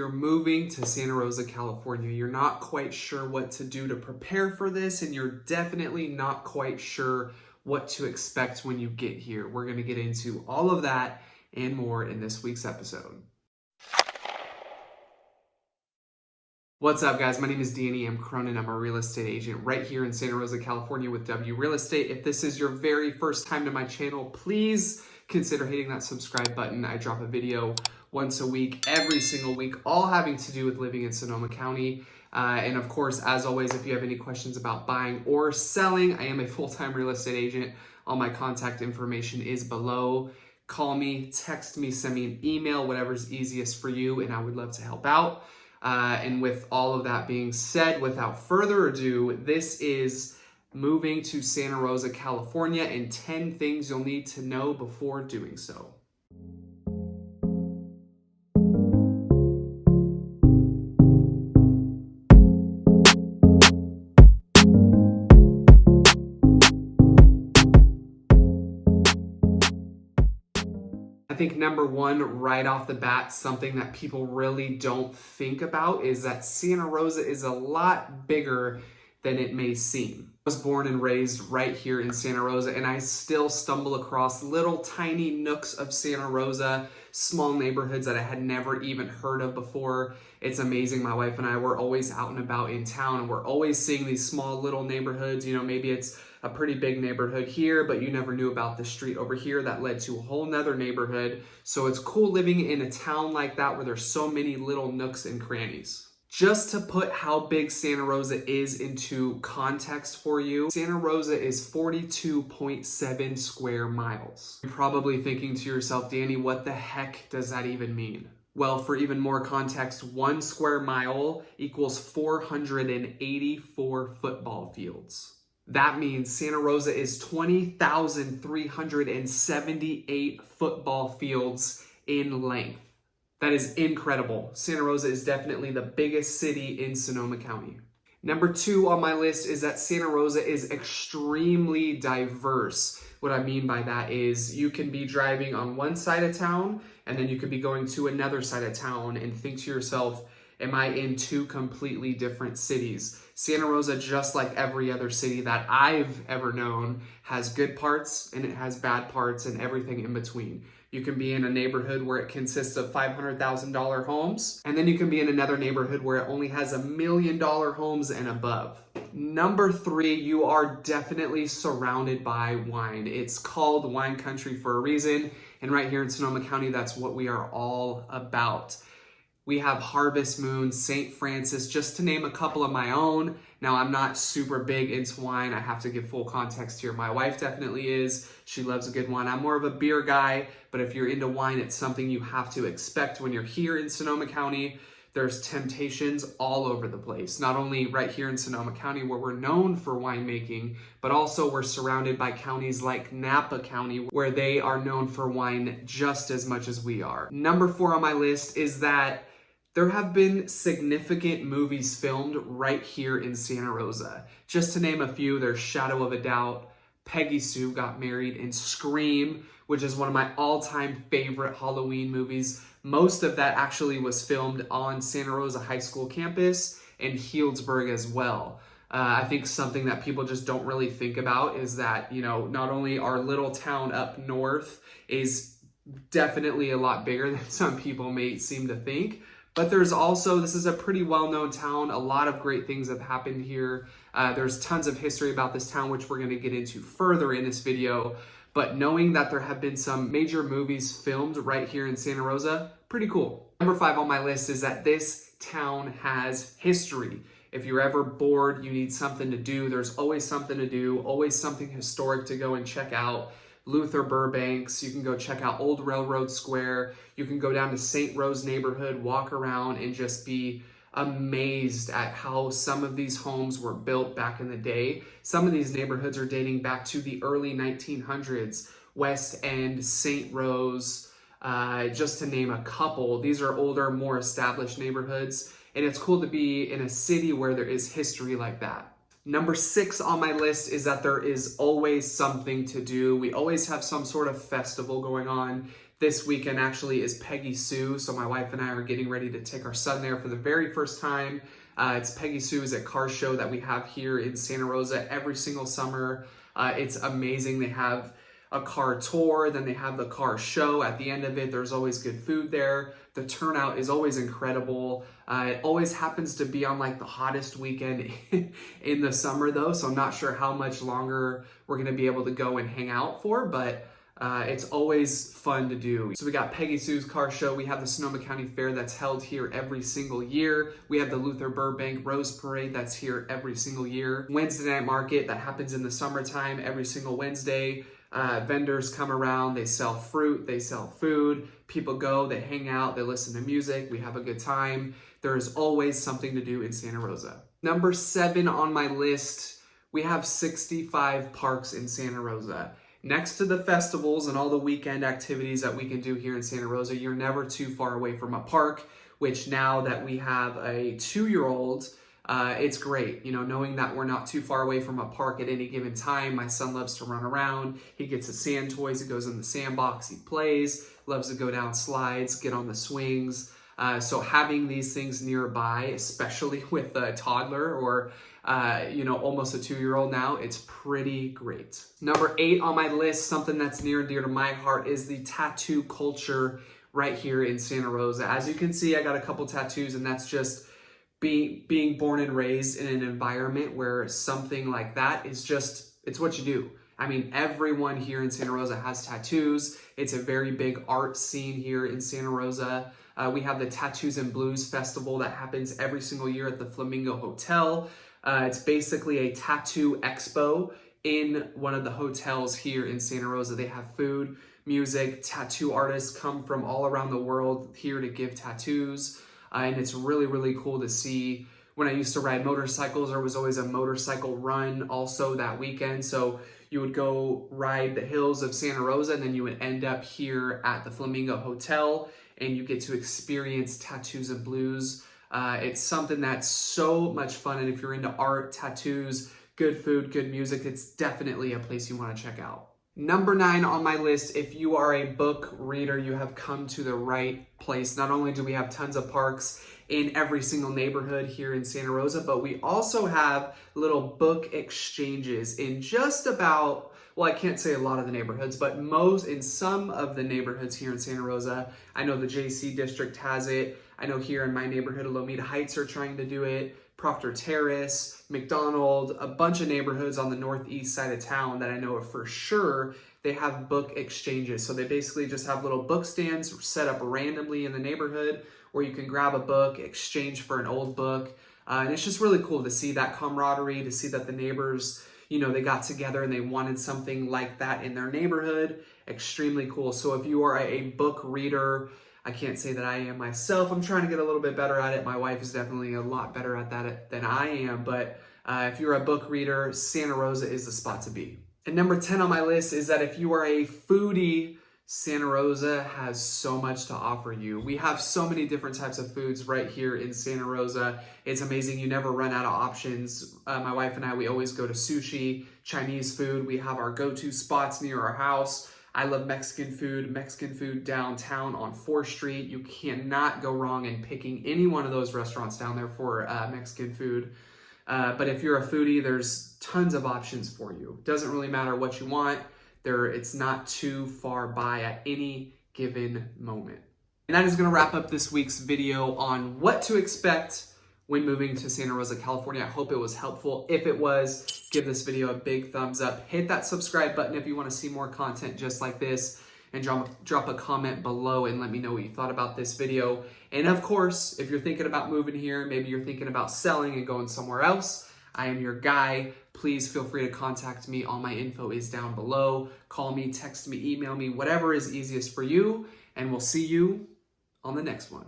you're moving to Santa Rosa, California. You're not quite sure what to do to prepare for this, and you're definitely not quite sure what to expect when you get here. We're going to get into all of that and more in this week's episode. What's up, guys? My name is Danny. I'm Cronin. I'm a real estate agent right here in Santa Rosa, California with W Real Estate. If this is your very first time to my channel, please consider hitting that subscribe button. I drop a video once a week, every single week, all having to do with living in Sonoma County. And of course, as always, if you have any questions about buying or selling, I am a full-time real estate agent. All my contact information is below. Call me, text me, send me an email, whatever's easiest for you, and I would love to help out. And with all of that being said, without further ado, this is moving to Santa Rosa, California, and 10 things you'll need to know before doing so. I think number one, right off the bat, something that people really don't think about is that Santa Rosa is a lot bigger than it may seem. I was born and raised right here in Santa Rosa, and I still stumble across little tiny nooks of Santa Rosa, small neighborhoods that I had never even heard of before. It's amazing. My wife and I were always out and about in town, and we're always seeing these small little neighborhoods. You know, maybe it's a pretty big neighborhood here, but you never knew about the street over here that led to a whole nother neighborhood. So it's cool living in a town like that where there's so many little nooks and crannies. Just to put how big Santa Rosa is into context for you, Santa Rosa is 42.7 square miles. You're probably thinking to yourself, Danny, what the heck does that even mean? Well, for even more context, 1 square mile equals 484 football fields. That means Santa Rosa is 20,378 football fields in length. That is incredible. Santa Rosa is definitely the biggest city in Sonoma County. Number two on my list is that Santa Rosa is extremely diverse. What I mean by that is you can be driving on one side of town and then you could be going to another side of town and think to yourself, am I in two completely different cities? Santa Rosa, just like every other city that I've ever known, has good parts and it has bad parts and everything in between. You can be in a neighborhood where it consists of $500,000 homes, and then you can be in another neighborhood where it only has $1 million homes and above. Number three, you are definitely surrounded by wine. It's called wine country for a reason, and right here in Sonoma County, that's what we are all about. We have Harvest Moon, St. Francis, just to name a couple of my own. Now, I'm not super big into wine. I have to give full context here. My wife definitely is. She loves a good wine. I'm more of a beer guy, but if you're into wine, it's something you have to expect when you're here in Sonoma County. There's temptations all over the place, not only right here in Sonoma County where we're known for winemaking, but also we're surrounded by counties like Napa County where they are known for wine just as much as we are. Number four on my list is that there have been significant movies filmed right here in Santa Rosa. Just to name a few, there's Shadow of a Doubt, Peggy Sue Got Married, and Scream, which is one of my all-time favorite Halloween movies. Most of that actually was filmed on Santa Rosa High School campus and Healdsburg as well. I think something that people just don't really think about is that, you know, not only our little town up north is definitely a lot bigger than some people may seem to think, but there's also, this is a pretty well-known town. A lot of great things have happened here. There's tons of history about this town, which we're going to get into further in this video. But knowing that there have been some major movies filmed right here in Santa Rosa, pretty cool. Number five on my list is that this town has history. If you're ever bored, you need something to do, there's always something to do, always something historic to go and check out. Luther Burbanks, you can go check out Old Railroad Square, you can go down to St. Rose neighborhood, walk around and just be amazed at how some of these homes were built back in the day. Some of these neighborhoods are dating back to the early 1900s, West End, St. Rose, just to name a couple. These are older, more established neighborhoods, and it's cool to be in a city where there is history like that. Number 6 on my list is that there is always something to do. We always have some sort of festival going on. This weekend actually is Peggy Sue, so my wife and I are getting ready to take our son there for the very first time. It's Peggy Sue's a car show that we have here in Santa Rosa every single summer. It's amazing. They have a car tour, then they have the car show at the end of it. There's always good food there. The turnout is always incredible. It always happens to be on like the hottest weekend in the summer though, so I'm not sure how much longer we're gonna be able to go and hang out for, but it's always fun to do. So we got Peggy Sue's car show. We have the Sonoma County Fair that's held here every single year. We have the Luther Burbank Rose Parade that's here every single year. Wednesday night market that happens in the summertime every single Wednesday. Vendors come around, they sell fruit, they sell food. People go, they hang out, they listen to music, we have a good time. There's always something to do in Santa Rosa. Number 7 on my list, we have 65 parks in Santa Rosa. Next to the festivals and all the weekend activities that we can do here in Santa Rosa, you're never too far away from a park, which now that we have a 2-year-old, it's great, you know, knowing that we're not too far away from a park at any given time. My son loves to run around. He gets his sand toys. He goes in the sandbox. He plays, loves to go down slides, get on the swings. So having these things nearby, especially with a toddler or, you know, almost a 2-year-old now, it's pretty great. Number 8 on my list, something that's near and dear to my heart, is the tattoo culture right here in Santa Rosa. As you can see, I got a couple tattoos, and that's just being born and raised in an environment where something like that is just, it's what you do. I mean, everyone here in Santa Rosa has tattoos. It's a very big art scene here in Santa Rosa. We have the Tattoos and Blues Festival that happens every single year at the Flamingo Hotel. It's basically a tattoo expo in one of the hotels here in Santa Rosa. They have food, music, tattoo artists come from all around the world here to give tattoos. And it's really, really cool to see. When I used to ride motorcycles, there was always a motorcycle run also that weekend. So you would go ride the hills of Santa Rosa, and then you would end up here at the Flamingo Hotel, and you get to experience Tattoos and Blues. It's something that's so much fun, and if you're into art, tattoos, good food, good music, it's definitely a place you want to check out. Number 9 on my list, if you are a book reader, you have come to the right place. Not only do we have tons of parks in every single neighborhood here in Santa Rosa, but we also have little book exchanges in just about, well, I can't say a lot of the neighborhoods, but in some of the neighborhoods here in Santa Rosa. I know the JC district has it. I know here in my neighborhood, Lomita Heights are trying to do it. Proctor Terrace, McDonald, a bunch of neighborhoods on the northeast side of town that I know for sure they have book exchanges. So they basically just have little book stands set up randomly in the neighborhood where you can grab a book, exchange for an old book. And it's just really cool to see that camaraderie, to see that the neighbors, you know, they got together and they wanted something like that in their neighborhood. Extremely cool. So if you are a book reader, I can't say that I am myself. I'm trying to get a little bit better at it. My wife is definitely a lot better at that than I am. But if you're a book reader, Santa Rosa is the spot to be. And number 10 on my list is that if you are a foodie, Santa Rosa has so much to offer you. We have so many different types of foods right here in Santa Rosa. It's amazing. You never run out of options. My wife and I, we always go to sushi, Chinese food. We have our go-to spots near our house. I love Mexican food downtown on 4th Street. You cannot go wrong in picking any one of those restaurants down there for Mexican food. But if you're a foodie, there's tons of options for you. Doesn't really matter what you want. It's not too far by at any given moment. And that is going to wrap up this week's video on what to expect when moving to Santa Rosa, California. I hope it was helpful. If it was, give this video a big thumbs up. Hit that subscribe button if you want to see more content just like this, and drop a comment below and let me know what you thought about this video. And of course, if you're thinking about moving here, maybe you're thinking about selling and going somewhere else, I am your guy. Please feel free to contact me. All my info is down below. Call me, text me, email me, whatever is easiest for you. And we'll see you on the next one.